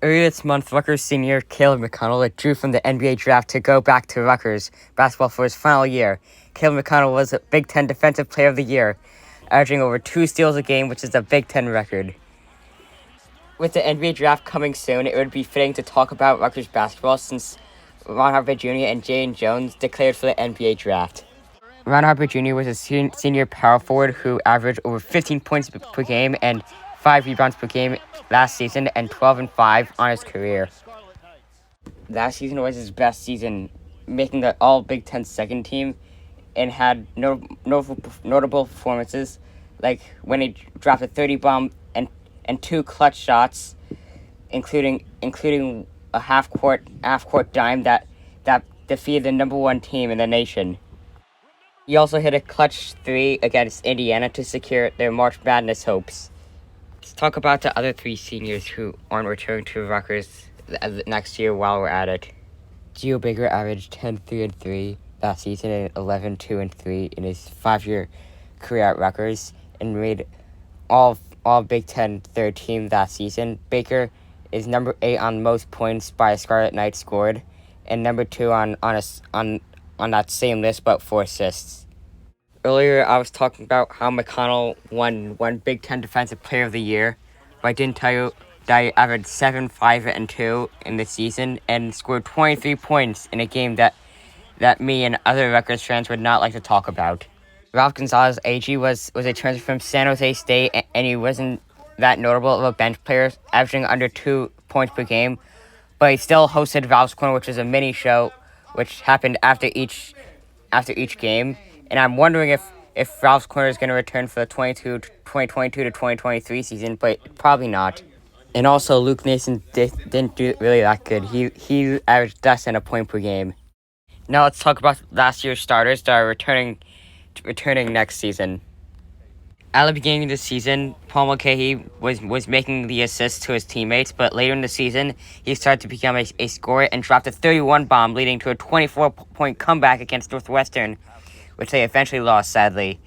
Earlier this month, Rutgers senior Caleb McConnell withdrew from the NBA draft to go back to Rutgers basketball for his final year. Caleb McConnell was a Big Ten Defensive Player of the Year, averaging over 2 steals a game, which is a Big Ten record. With the NBA draft coming soon, it would be fitting to talk about Rutgers basketball since Ron Harper Jr. and Jayden Jones declared for the NBA draft. Ron Harper Jr. was a senior power forward who averaged over 15 points per game and 5 rebounds per game last season and 12 and 5 on his career. Last season was his best season, making the All Big Ten second team, and had notable performances like when he dropped a 30 bomb and 2 clutch shots, including a half court dime that defeated the number 1 team in the nation. He also hit a clutch 3 against Indiana to secure their March Madness hopes. Let's talk about the other 3 seniors who aren't returning to Rutgers next year while we're at it. Geo Baker averaged 10-3-3 last season and 11-2-3 in his 5-year career at Rutgers and made all Big Ten third team that season. Baker is number 8 on most points by a Scarlet Knight scored, and number 2 on that same list, but 4 assists. Earlier, I was talking about how McConnell won Big Ten Defensive Player of the Year, but I didn't tell you that he averaged 7, 5, and 2 in the season and scored 23 points in a game that me and other Rutgers fans would not like to talk about. Ralph Gonzalez AG was a transfer from San Jose State, and he wasn't that notable of a bench player, averaging under 2 points per game, but he still hosted Ralph's Corner, which is a mini show which happened after each game. And I'm wondering if Ralph's Corner is going to return for the 2022 to 2023 season, but probably not. And also, Luke Nason didn't do really that good. He averaged less than a point per game. Now let's talk about last year's starters that are returning next season. At the beginning of the season, Paul Mulcahy was making the assists to his teammates, but later in the season, he started to become a scorer and dropped a 31 bomb, leading to a 24-point comeback against Northwestern, which they eventually lost, sadly.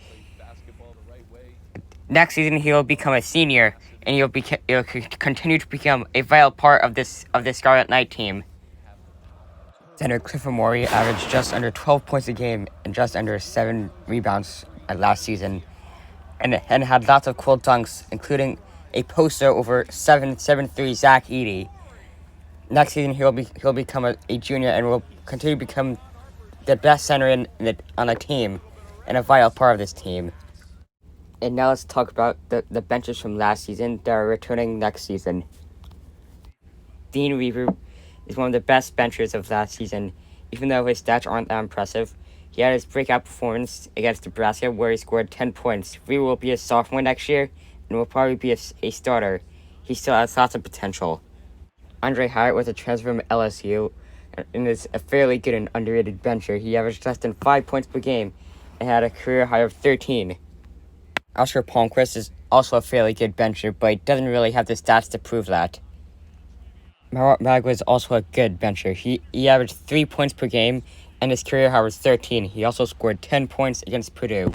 Next season, he'll become a senior, and he'll continue to become a vital part of this Scarlet Knight team. Center Clifford Morey averaged just under 12 points a game and just under 7 rebounds last season, and had lots of cool dunks, including a poster over 7'3" Zach Edey. Next season, he'll become a junior and will continue to become the best center on the team and a vital part of this team. And now let's talk about the benches from last season that are returning next season. Dean Weaver is one of the best benchers of last season. Even though his stats aren't that impressive, he had his breakout performance against Nebraska where he scored 10 points. Weaver will be a sophomore next year and will probably be a starter. He still has lots of potential. Andre Hyatt was a transfer from LSU and is a fairly good and underrated bencher. He averaged less than 5 points per game and had a career high of 13. Oscar Palmquist is also a fairly good bencher, but he doesn't really have the stats to prove that. Mag was also a good bencher. He averaged 3 points per game, and his career high was 13. He also scored 10 points against Purdue.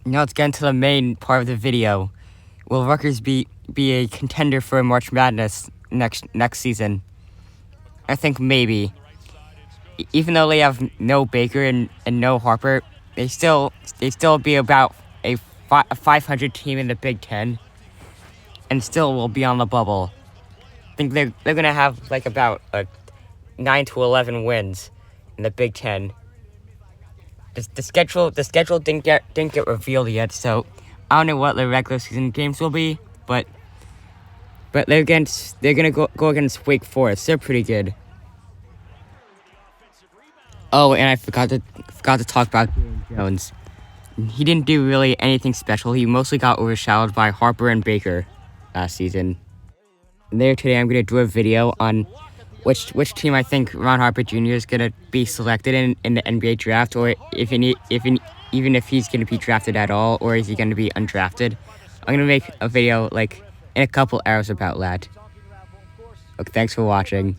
Now let's get into the main part of the video. Will Rutgers be a contender for March Madness next season? I think maybe. Even though they have no Baker and no Harper, they still be about a 500 team in the Big Ten, and still will be on the bubble. I think they're gonna have like about 9 to 11 wins in the Big Ten. The schedule didn't get revealed yet, so I don't know what the regular season games will be, but they're gonna go against Wake Forest. They're pretty good. Oh, and I forgot to talk about Jayden Jones. He didn't do really anything special. He mostly got overshadowed by Harper and Baker last season. Later today, I'm gonna do a video on which team I think Ron Harper Jr. is gonna be selected in the NBA draft, or even if he's gonna be drafted at all, or is he gonna be undrafted. I'm gonna make a video in a couple hours about that. Okay, thanks for watching.